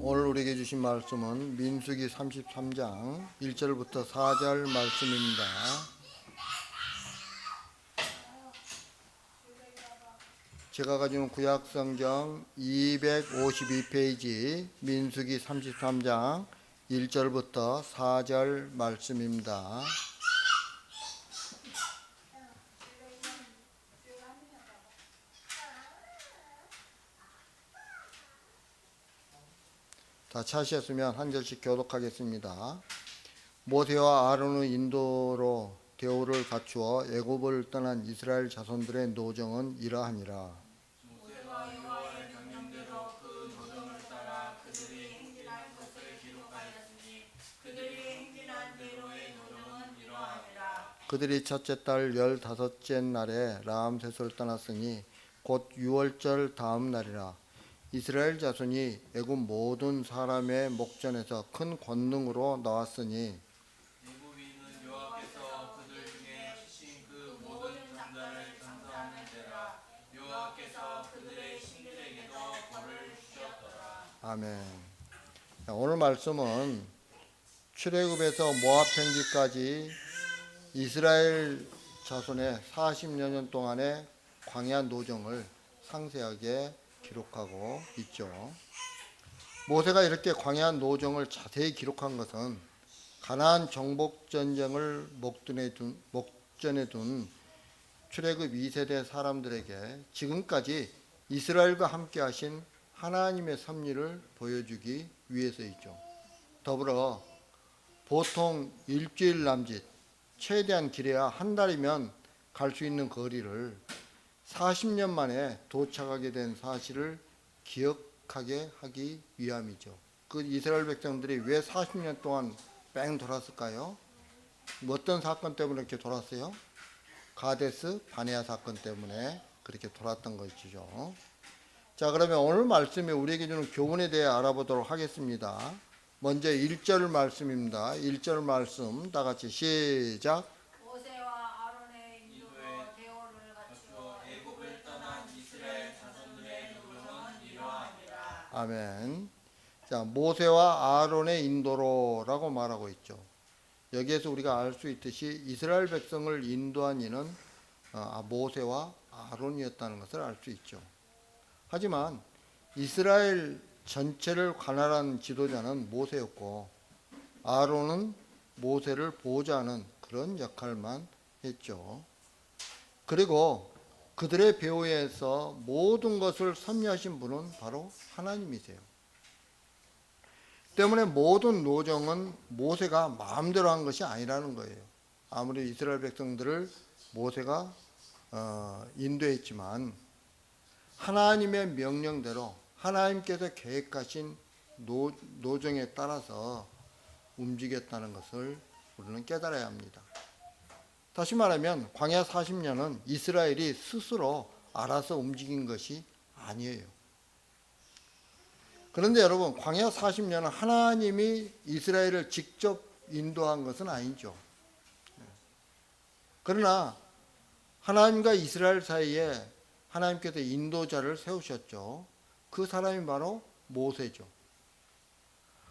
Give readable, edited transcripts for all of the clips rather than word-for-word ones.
오늘 우리에게 주신 말씀은 민수기 33장 1절부터 4절 말씀입니다. 제가 가지고 구약성경 252페이지 민수기 33장 1절부터 4절 말씀입니다. 다 찾으셨으면 한 절씩 교독하겠습니다. 모세와 아론의 인도로 대우를 갖추어 애굽을 떠난 이스라엘 자손들의 노정은 이러하니라. 모세가 여호와의 명령대로 그 노정을 따라 그들이 행진한 것을 기록하였으니 그들이 행진한 대로의 노정은 이러하니라. 그들이 첫째 달 15째 날에 라암셋을 떠났으니 곧 6월절 다음 날이라. 이스라엘 자손이 애굽 모든 사람의 목전에서 큰 권능으로 나왔으니 애굽인은 여호와께서 그들 중에 치신 그 모든 장자를 장사하는 데라. 여호와께서 그들의 신들에게도 벌을 주셨더라. 아멘. 오늘 말씀은 출애굽에서 모압 평지까지 이스라엘 자손의 40여 년 동안의 광야 노정을 상세하게 기록하고 있죠. 모세가 이렇게 광야 노정을 자세히 기록한 것은 가나안 정복 전쟁을 목전에 둔 출애굽 2세대 사람들에게 지금까지 이스라엘과 함께 하신 하나님의 섭리를 보여주기 위해서이죠. 더불어 보통 일주일 남짓, 최대한 길어야 한 달이면 갈 수 있는 거리를 40년 만에 도착하게 된 사실을 기억하게 하기 위함이죠. 그 이스라엘 백성들이 왜 40년 동안 뺑 돌았을까요? 어떤 사건 때문에 이렇게 돌았어요? 가데스 바네아 사건 때문에 그렇게 돌았던 것이죠. 자, 그러면 오늘 말씀에 우리에게 주는 교훈에 대해 알아보도록 하겠습니다. 먼저 1절 말씀입니다. 1절 말씀 다 같이 시작. 모세와 아론의 인도로 대오를 갖추어 애굽을 떠난 이스라엘 자손들의 노정은 이러하니라. 아멘. 자, 모세와 아론의 인도로라고 말하고 있죠. 여기에서 우리가 알 수 있듯이 이스라엘 백성을 인도한 이는 모세와 아론이었다는 것을 알 수 있죠. 하지만 이스라엘 전체를 관할한 지도자는 모세였고 아론은 모세를 보호자하는 그런 역할만 했죠. 그리고 그들의 배후에서 모든 것을 섭리하신 분은 바로 하나님이세요. 때문에 모든 노정은 모세가 마음대로 한 것이 아니라는 거예요. 아무리 이스라엘 백성들을 모세가 인도했지만 하나님의 명령대로 하나님께서 계획하신 노정에 따라서 움직였다는 것을 우리는 깨달아야 합니다. 다시 말하면 광야 40년은 이스라엘이 스스로 알아서 움직인 것이 아니에요. 그런데 여러분, 광야 40년은 하나님이 이스라엘을 직접 인도한 것은 아니죠. 그러나 하나님과 이스라엘 사이에 하나님께서 인도자를 세우셨죠. 그 사람이 바로 모세죠.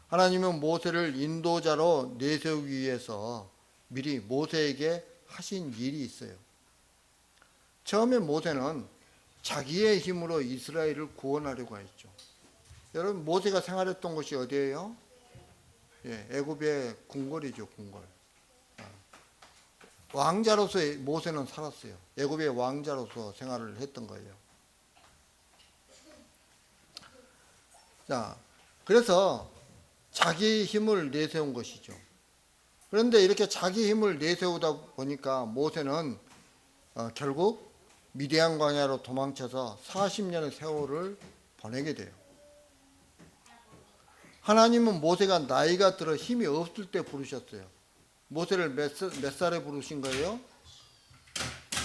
하나님은 모세를 인도자로 내세우기 위해서 미리 모세에게 하신 일이 있어요. 처음에 모세는 자기의 힘으로 이스라엘을 구원하려고 했죠. 여러분, 모세가 생활했던 곳이 어디예요? 애굽의 궁궐이죠, 궁궐. 왕자로서 모세는 살았어요. 애굽의 왕자로서 생활을 했던 거예요. 자, 그래서 자기 힘을 내세운 것이죠. 그런데 이렇게 자기 힘을 내세우다 보니까 모세는 결국 미디안 광야로 도망쳐서 40년의 세월을 보내게 돼요. 하나님은 모세가 나이가 들어 힘이 없을 때 부르셨어요. 모세를 몇 살에 부르신 거예요?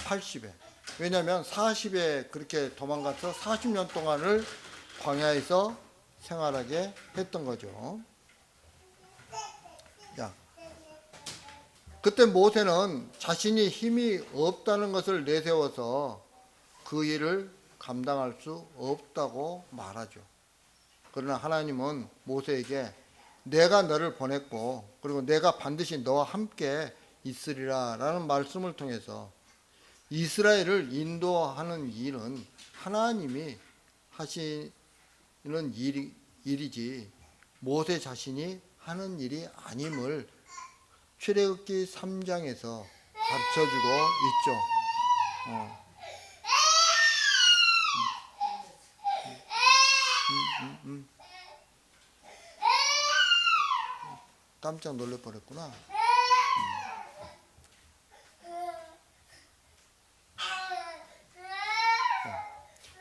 80에. 왜냐하면 40에 그렇게 도망가서 40년 동안을 광야에서 생활하게 했던 거죠. 자, 그때 모세는 자신이 힘이 없다는 것을 내세워서 그 일을 감당할 수 없다고 말하죠. 그러나 하나님은 모세에게 내가 너를 보냈고 그리고 내가 반드시 너와 함께 있으리라 라는 말씀을 통해서 이스라엘을 인도하는 일은 하나님이 하시는 일이지 모세 자신이 하는 일이 아님을 출애굽기 3장에서 가르쳐주고 있죠. 깜짝 놀랄 뻔했구나.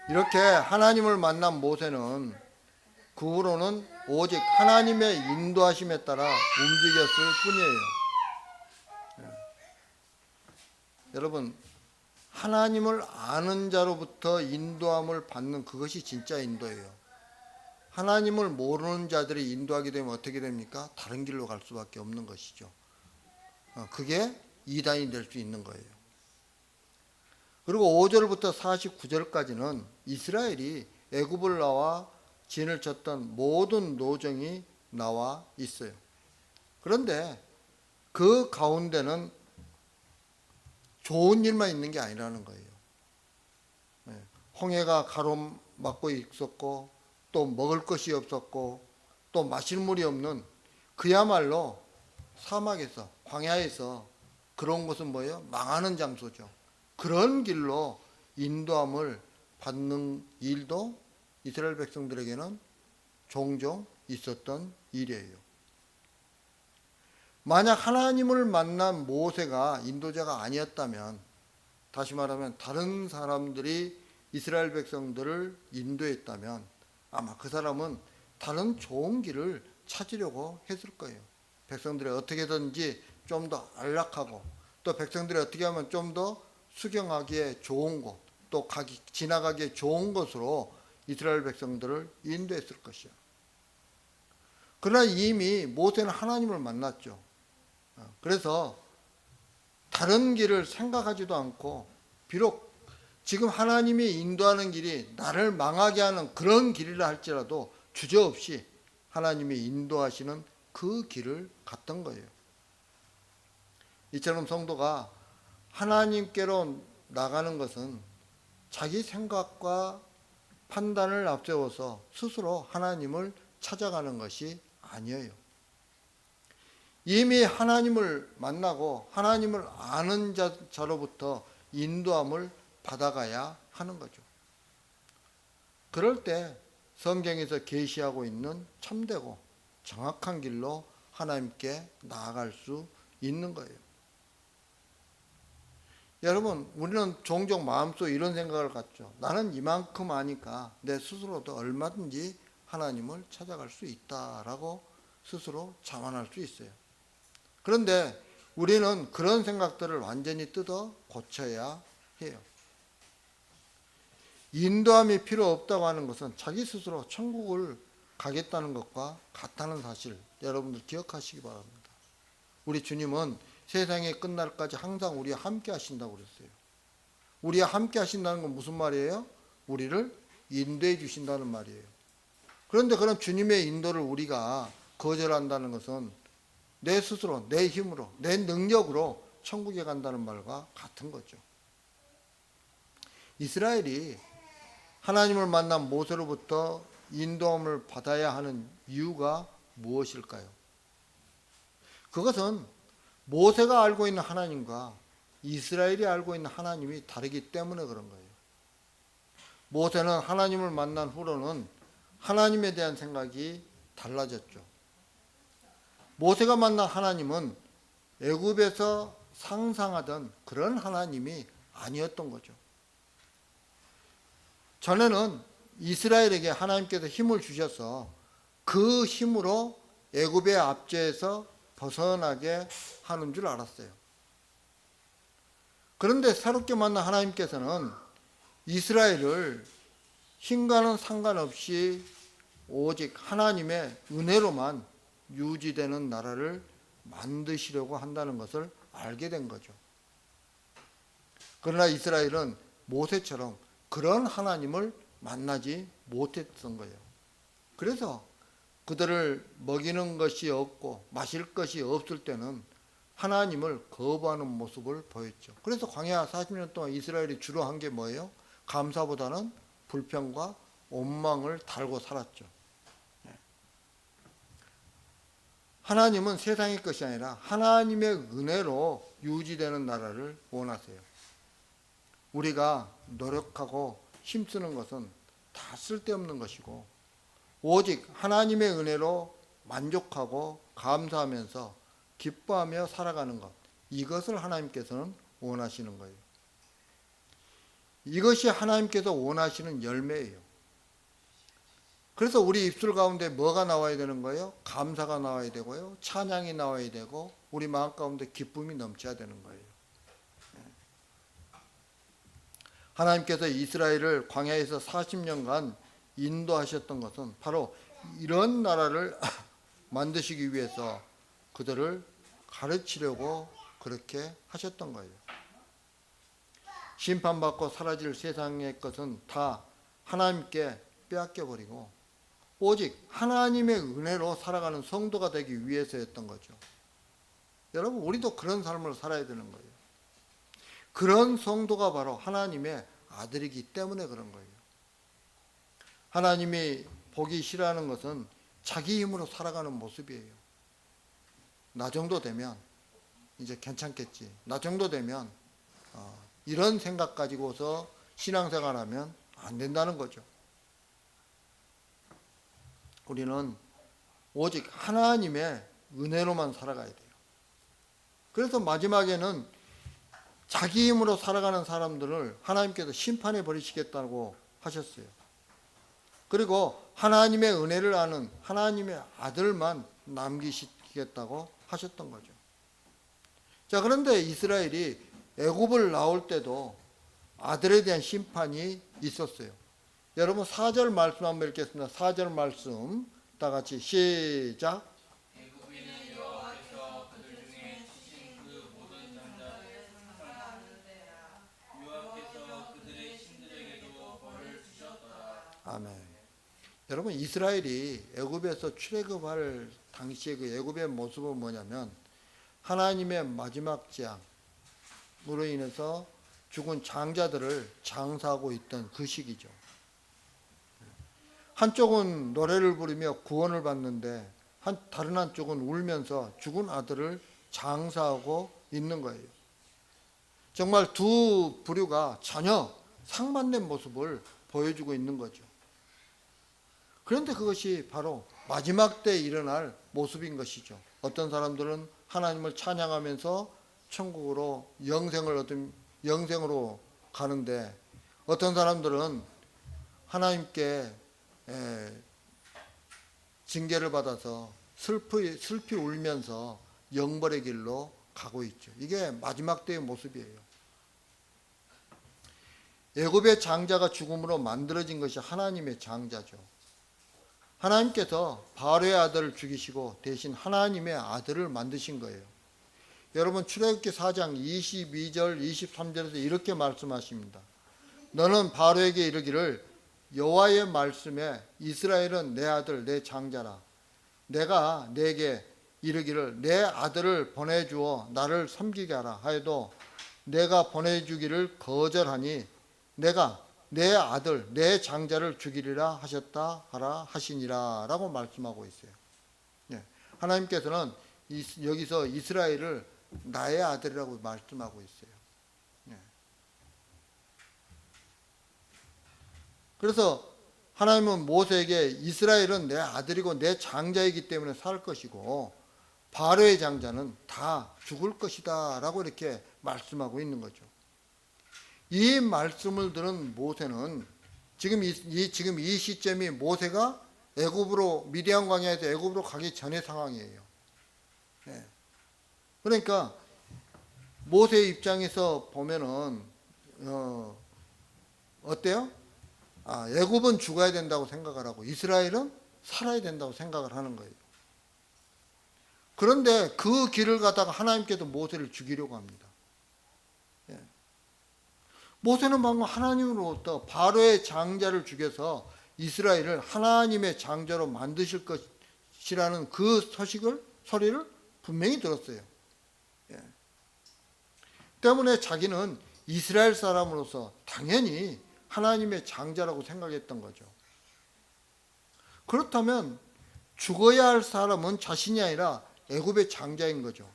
이렇게 하나님을 만난 모세는 그 후로는 오직 하나님의 인도하심에 따라 움직였을 뿐이에요. 여러분, 하나님을 아는 자로부터 인도함을 받는 그것이 진짜 인도예요. 하나님을 모르는 자들이 인도하게 되면 어떻게 됩니까? 다른 길로 갈 수밖에 없는 것이죠. 그게 이단이 될 수 있는 거예요. 그리고 5절부터 49절까지는 이스라엘이 애굽을 나와 진을 쳤던 모든 노정이 나와 있어요. 그런데 그 가운데는 좋은 일만 있는 게 아니라는 거예요. 홍해가 가로막고 있었고 또 먹을 것이 없었고 또 마실 물이 없는 그야말로 사막에서 광야에서 그런 곳은 뭐예요? 망하는 장소죠. 그런 길로 인도함을 받는 일도 이스라엘 백성들에게는 종종 있었던 일이에요. 만약 하나님을 만난 모세가 인도자가 아니었다면, 다시 말하면 다른 사람들이 이스라엘 백성들을 인도했다면 아마 그 사람은 다른 좋은 길을 찾으려고 했을 거예요. 백성들이 어떻게든지 좀 더 안락하고 또 백성들이 어떻게 하면 좀 더 수경하기에 좋은 곳, 또 지나가기에 좋은 곳으로 이스라엘 백성들을 인도했을 것이요. 그러나 이미 모세는 하나님을 만났죠. 그래서 다른 길을 생각하지도 않고 비록 지금 하나님이 인도하는 길이 나를 망하게 하는 그런 길이라 할지라도 주저없이 하나님이 인도하시는 그 길을 갔던 거예요. 이처럼 성도가 하나님께로 나가는 것은 자기 생각과 판단을 앞세워서 스스로 하나님을 찾아가는 것이 아니에요. 이미 하나님을 만나고 하나님을 아는 자로부터 인도함을 받아가야 하는 거죠. 그럴 때 성경에서 계시하고 있는 참되고 정확한 길로 하나님께 나아갈 수 있는 거예요. 여러분, 우리는 종종 마음속에 이런 생각을 갖죠. 나는 이만큼 아니까 내 스스로도 얼마든지 하나님을 찾아갈 수 있다라고 스스로 자만할 수 있어요. 그런데 우리는 그런 생각들을 완전히 뜯어 고쳐야 해요. 인도함이 필요 없다고 하는 것은 자기 스스로 천국을 가겠다는 것과 같다는 사실, 여러분들 기억하시기 바랍니다. 우리 주님은 세상이 끝날까지 항상 우리와 함께 하신다고 그랬어요. 우리와 함께 하신다는 건 무슨 말이에요? 우리를 인도해 주신다는 말이에요. 그런데 그런 주님의 인도를 우리가 거절한다는 것은 내 스스로, 내 힘으로, 내 능력으로 천국에 간다는 말과 같은 거죠. 이스라엘이 하나님을 만난 모세로부터 인도함을 받아야 하는 이유가 무엇일까요? 그것은 모세가 알고 있는 하나님과 이스라엘이 알고 있는 하나님이 다르기 때문에 그런 거예요. 모세는 하나님을 만난 후로는 하나님에 대한 생각이 달라졌죠. 모세가 만난 하나님은 애굽에서 상상하던 그런 하나님이 아니었던 거죠. 전에는 이스라엘에게 하나님께서 힘을 주셔서 그 힘으로 애굽의 압제에서 벗어나게 하는 줄 알았어요. 그런데 새롭게 만난 하나님께서는 이스라엘을 힘과는 상관없이 오직 하나님의 은혜로만 유지되는 나라를 만드시려고 한다는 것을 알게 된 거죠. 그러나 이스라엘은 모세처럼 그런 하나님을 만나지 못했던 거예요. 그래서 그들을 먹이는 것이 없고 마실 것이 없을 때는 하나님을 거부하는 모습을 보였죠. 그래서 광야 40년 동안 이스라엘이 주로 한 게 뭐예요? 감사보다는 불평과 원망을 달고 살았죠. 하나님은 세상의 것이 아니라 하나님의 은혜로 유지되는 나라를 원하세요. 우리가 노력하고 힘쓰는 것은 다 쓸데없는 것이고 오직 하나님의 은혜로 만족하고 감사하면서 기뻐하며 살아가는 것, 이것을 하나님께서는 원하시는 거예요. 이것이 하나님께서 원하시는 열매예요. 그래서 우리 입술 가운데 뭐가 나와야 되는 거예요? 감사가 나와야 되고요, 찬양이 나와야 되고, 우리 마음 가운데 기쁨이 넘쳐야 되는 거예요. 하나님께서 이스라엘을 광야에서 40년간 인도하셨던 것은 바로 이런 나라를 만드시기 위해서 그들을 가르치려고 그렇게 하셨던 거예요. 심판받고 사라질 세상의 것은 다 하나님께 빼앗겨버리고 오직 하나님의 은혜로 살아가는 성도가 되기 위해서였던 거죠. 여러분, 우리도 그런 삶을 살아야 되는 거예요. 그런 성도가 바로 하나님의 아들이기 때문에 그런 거예요. 하나님이 보기 싫어하는 것은 자기 힘으로 살아가는 모습이에요. 나 정도 되면 이제 괜찮겠지. 나 정도 되면 이런 생각 가지고서 신앙생활하면 안 된다는 거죠. 우리는 오직 하나님의 은혜로만 살아가야 돼요. 그래서 마지막에는 자기 힘으로 살아가는 사람들을 하나님께서 심판해 버리시겠다고 하셨어요. 그리고 하나님의 은혜를 아는 하나님의 아들만 남기시겠다고 하셨던 거죠. 자, 그런데 이스라엘이 애굽을 나올 때도 아들에 대한 심판이 있었어요. 여러분 4절 말씀 한번 읽겠습니다. 4절 말씀 다 같이 시작. 애굽인은 여호와께서 그들 중에 치신 그 모든 장자를 상하는데라. 여호와께서 그들의 신들에게도 벌을 주셨더라. 아멘. 여러분, 이스라엘이 애굽에서 출애굽할 당시에 그 애굽의 모습은 뭐냐면 하나님의 마지막 재앙으로 인해서 죽은 장자들을 장사하고 있던 그 시기죠. 한쪽은 노래를 부르며 구원을 받는데 다른 한쪽은 울면서 죽은 아들을 장사하고 있는 거예요. 정말 두 부류가 전혀 상반된 모습을 보여주고 있는 거죠. 그런데 그것이 바로 마지막 때 일어날 모습인 것이죠. 어떤 사람들은 하나님을 찬양하면서 천국으로 영생으로 가는데 어떤 사람들은 하나님께 징계를 받아서 슬피 울면서 영벌의 길로 가고 있죠. 이게 마지막 때의 모습이에요. 애굽의 장자가 죽음으로 만들어진 것이 하나님의 장자죠. 하나님께서 바로의 아들을 죽이시고 대신 하나님의 아들을 만드신 거예요. 여러분 출애굽기 4장 22절 23절에서 이렇게 말씀하십니다. 너는 바로에게 이르기를 여호와의 말씀에 이스라엘은 내 아들 내 장자라. 내가 내게 이르기를 내 아들을 보내주어 나를 섬기게 하라 하여도 내가 보내주기를 거절하니 내가 내 아들 내 장자를 죽이리라 하셨다 하라 하시니라 라고 말씀하고 있어요. 하나님께서는 여기서 이스라엘을 나의 아들이라고 말씀하고 있어요. 그래서 하나님은 모세에게 이스라엘은 내 아들이고 내 장자이기 때문에 살 것이고 바로의 장자는 다 죽을 것이다 라고 이렇게 말씀하고 있는 거죠. 이 말씀을 들은 모세는 지금 이 시점이 모세가 애굽으로 미디안 광야에서 애굽으로 가기 전의 상황이에요. 그러니까 모세의 입장에서 보면은 어때요? 애굽은 죽어야 된다고 생각을 하고 이스라엘은 살아야 된다고 생각을 하는 거예요. 그런데 그 길을 가다가 하나님께서 모세를 죽이려고 합니다. 모세는 방금 하나님으로부터 바로의 장자를 죽여서 이스라엘을 하나님의 장자로 만드실 것이라는 그 소리를 분명히 들었어요. 예. 때문에 자기는 이스라엘 사람으로서 당연히 하나님의 장자라고 생각했던 거죠. 그렇다면 죽어야 할 사람은 자신이 아니라 애굽의 장자인 거죠.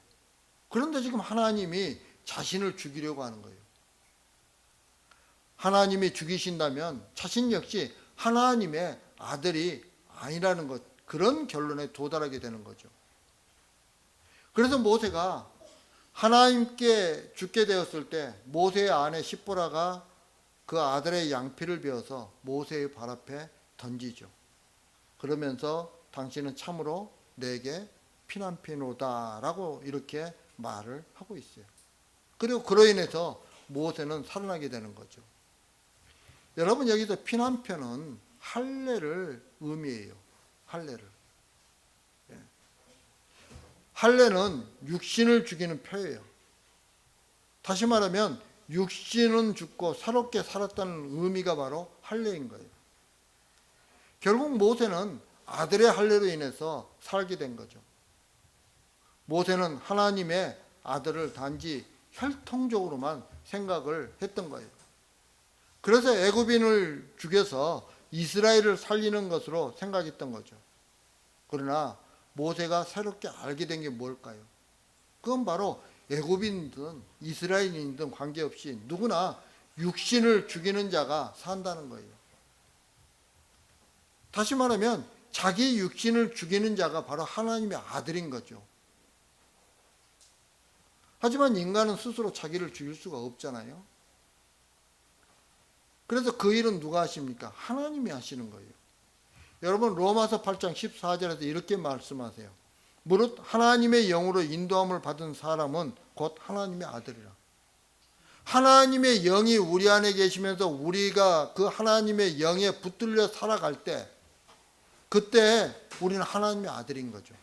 그런데 지금 하나님이 자신을 죽이려고 하는 거예요. 하나님이 죽이신다면 자신 역시 하나님의 아들이 아니라는 것, 그런 결론에 도달하게 되는 거죠. 그래서 모세가 하나님께 죽게 되었을 때 모세의 아내 십보라가 그 아들의 양피를 베어서 모세의 발 앞에 던지죠. 그러면서 당신은 참으로 내게 피난피노다라고 이렇게 말을 하고 있어요. 그리고 그로 인해서 모세는 살아나게 되는 거죠. 여러분, 여기서 피난표는 할례를 의미해요. 할례를. 예. 할례는 육신을 죽이는 표예요. 다시 말하면 육신은 죽고 새롭게 살았다는 의미가 바로 할례인 거예요. 결국 모세는 아들의 할례로 인해서 살게 된 거죠. 모세는 하나님의 아들을 단지 혈통적으로만 생각을 했던 거예요. 그래서 애굽인을 죽여서 이스라엘을 살리는 것으로 생각했던 거죠. 그러나 모세가 새롭게 알게 된 게 뭘까요? 그건 바로 애굽인이든 이스라엘인이든 관계없이 누구나 육신을 죽이는 자가 산다는 거예요. 다시 말하면 자기 육신을 죽이는 자가 바로 하나님의 아들인 거죠. 하지만 인간은 스스로 자기를 죽일 수가 없잖아요. 그래서 그 일은 누가 하십니까? 하나님이 하시는 거예요. 여러분, 로마서 8장 14절에서 이렇게 말씀하세요. 무릇 하나님의 영으로 인도함을 받은 사람은 곧 하나님의 아들이라. 하나님의 영이 우리 안에 계시면서 우리가 그 하나님의 영에 붙들려 살아갈 때, 그때 우리는 하나님의 아들인 거죠.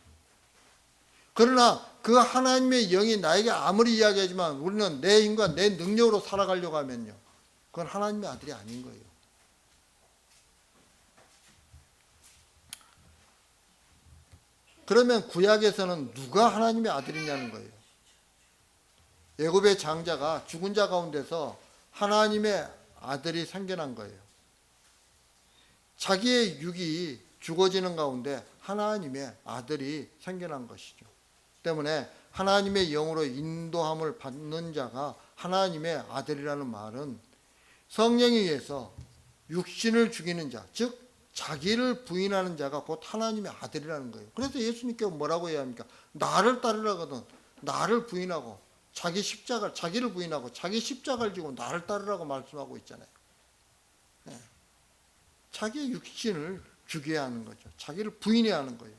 그러나 그 하나님의 영이 나에게 아무리 이야기하지만 우리는 내 힘과 내 능력으로 살아가려고 하면요, 그건 하나님의 아들이 아닌 거예요. 그러면 구약에서는 누가 하나님의 아들이냐는 거예요. 애굽의 장자가 죽은 자 가운데서 하나님의 아들이 생겨난 거예요. 자기의 육이 죽어지는 가운데 하나님의 아들이 생겨난 것이죠. 때문에 하나님의 영으로 인도함을 받는 자가 하나님의 아들이라는 말은 성령에 의해서 육신을 죽이는 자, 즉 자기를 부인하는 자가 곧 하나님의 아들이라는 거예요. 그래서 예수님께서 뭐라고 해야 합니까? 나를 따르라거든 나를 부인하고 자기를 부인하고 자기 십자가를 지고 나를 따르라고 말씀하고 있잖아요. 네. 자기의 육신을 죽여야 하는 거죠. 자기를 부인해야 하는 거예요.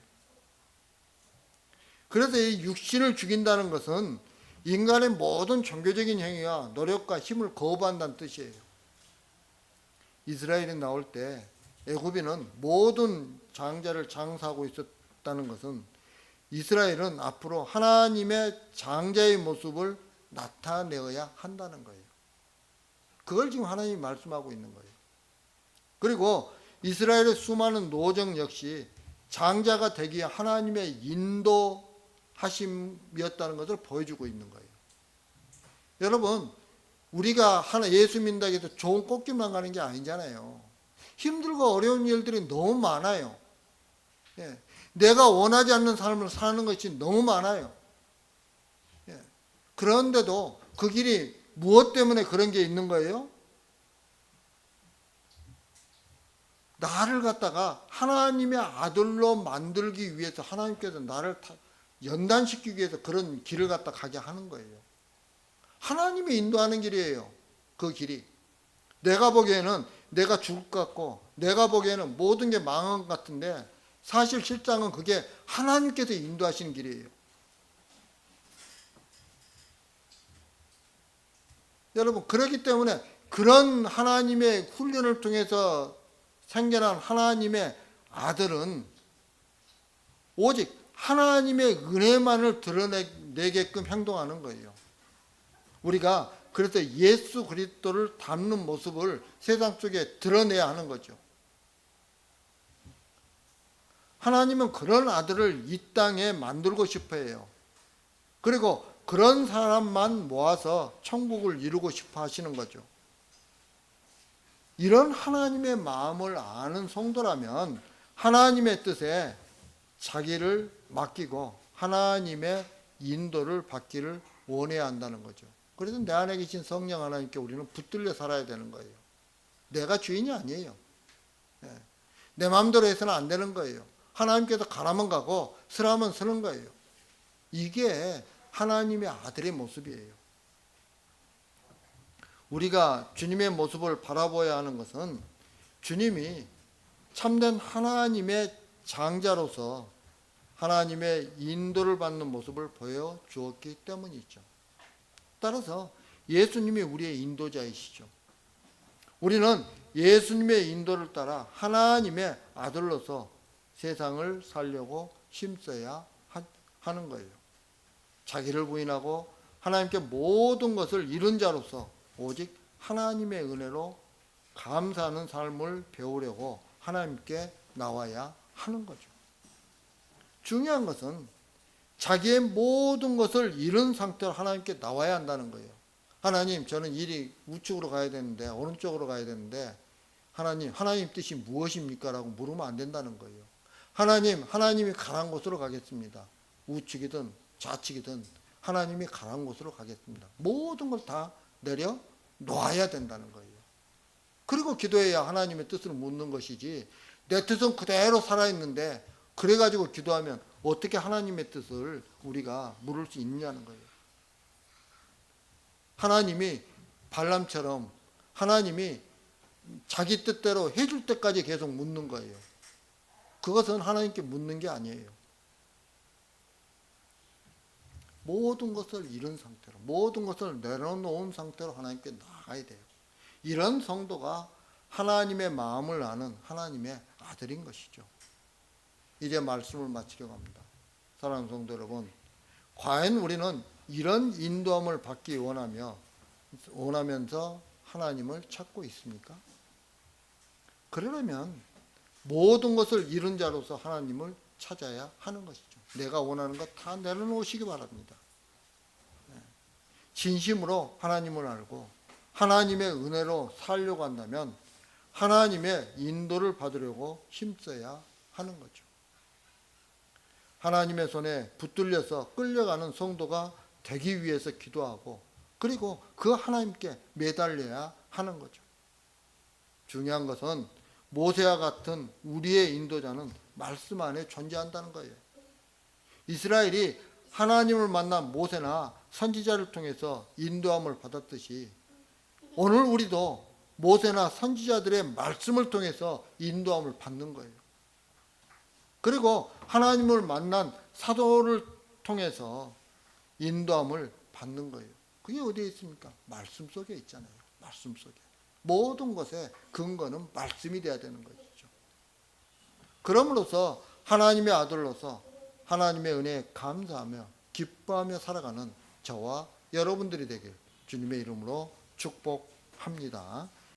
그래서 이 육신을 죽인다는 것은 인간의 모든 종교적인 행위와 노력과 힘을 거부한다는 뜻이에요. 이스라엘이 나올 때 애굽인은 모든 장자를 장사하고 있었다는 것은 이스라엘은 앞으로 하나님의 장자의 모습을 나타내어야 한다는 거예요. 그걸 지금 하나님이 말씀하고 있는 거예요. 그리고 이스라엘의 수많은 노정 역시 장자가 되기 위한 하나님의 인도하심이었다는 것을 보여주고 있는 거예요. 여러분, 우리가 예수 믿는다고 해서 좋은 꽃길만 가는 게 아니잖아요. 힘들고 어려운 일들이 너무 많아요. 예. 내가 원하지 않는 삶을 사는 것이 너무 많아요. 예. 그런데도 그 길이 무엇 때문에 그런 게 있는 거예요? 나를 갖다가 하나님의 아들로 만들기 위해서 하나님께서 나를 연단시키기 위해서 그런 길을 갖다 가게 하는 거예요. 하나님이 인도하는 길이에요. 그 길이. 내가 보기에는 내가 죽을 것 같고 내가 보기에는 모든 게 망한 것 같은데 사실 실상은 그게 하나님께서 인도하시는 길이에요. 여러분, 그렇기 때문에 그런 하나님의 훈련을 통해서 생겨난 하나님의 아들은 오직 하나님의 은혜만을 드러내게끔 행동하는 거예요. 우리가 그래서 예수 그리스도를 닮는 모습을 세상 속에 드러내야 하는 거죠. 하나님은 그런 아들을 이 땅에 만들고 싶어 해요. 그리고 그런 사람만 모아서 천국을 이루고 싶어 하시는 거죠. 이런 하나님의 마음을 아는 성도라면 하나님의 뜻에 자기를 맡기고 하나님의 인도를 받기를 원해야 한다는 거죠. 그래서 내 안에 계신 성령 하나님께 우리는 붙들려 살아야 되는 거예요. 내가 주인이 아니에요. 내 마음대로 해서는 안 되는 거예요. 하나님께서 가라면 가고 서라면 서는 거예요. 이게 하나님의 아들의 모습이에요. 우리가 주님의 모습을 바라보아야 하는 것은 주님이 참된 하나님의 장자로서 하나님의 인도를 받는 모습을 보여주었기 때문이죠. 따라서 예수님이 우리의 인도자이시죠. 우리는 예수님의 인도를 따라 하나님의 아들로서 세상을 살려고 힘써야 하는 거예요. 자기를 부인하고 하나님께 모든 것을 잃은 자로서 오직 하나님의 은혜로 감사하는 삶을 배우려고 하나님께 나와야 하는 거죠. 중요한 것은 자기의 모든 것을 잃은 상태로 하나님께 나와야 한다는 거예요. 하나님, 저는 일이 우측으로 가야 되는데, 오른쪽으로 가야 되는데, 하나님 뜻이 무엇입니까? 라고 물으면 안 된다는 거예요. 하나님이 가란 곳으로 가겠습니다. 우측이든 좌측이든 하나님이 가란 곳으로 가겠습니다. 모든 걸 다 내려 놓아야 된다는 거예요. 그리고 기도해야 하나님의 뜻을 묻는 것이지, 내 뜻은 그대로 살아있는데 그래가지고 기도하면 어떻게 하나님의 뜻을 우리가 물을 수 있냐는 거예요. 하나님이 발람처럼 하나님이 자기 뜻대로 해줄 때까지 계속 묻는 거예요. 그것은 하나님께 묻는 게 아니에요. 모든 것을 잃은 상태로, 모든 것을 내려놓은 상태로 하나님께 나아가야 돼요. 이런 성도가 하나님의 마음을 아는 하나님의 아들인 것이죠. 이제 말씀을 마치려고 합니다. 사랑하는 성도 여러분, 과연 우리는 이런 인도함을 받기 원하면서 하나님을 찾고 있습니까? 그러려면 모든 것을 잃은 자로서 하나님을 찾아야 하는 것이죠. 내가 원하는 것 다 내려놓으시기 바랍니다. 진심으로 하나님을 알고 하나님의 은혜로 살려고 한다면 하나님의 인도를 받으려고 힘써야 하는 거죠. 하나님의 손에 붙들려서 끌려가는 성도가 되기 위해서 기도하고 그리고 그 하나님께 매달려야 하는 거죠. 중요한 것은 모세와 같은 우리의 인도자는 말씀 안에 존재한다는 거예요. 이스라엘이 하나님을 만난 모세나 선지자를 통해서 인도함을 받았듯이 오늘 우리도 모세나 선지자들의 말씀을 통해서 인도함을 받는 거예요. 그리고 하나님을 만난 사도를 통해서 인도함을 받는 거예요. 그게 어디에 있습니까? 말씀 속에 있잖아요. 말씀 속에. 모든 것의 근거는 말씀이 되어야 되는 것이죠. 그럼으로써 하나님의 아들로서 하나님의 은혜에 감사하며 기뻐하며 살아가는 저와 여러분들이 되길 주님의 이름으로 축복합니다.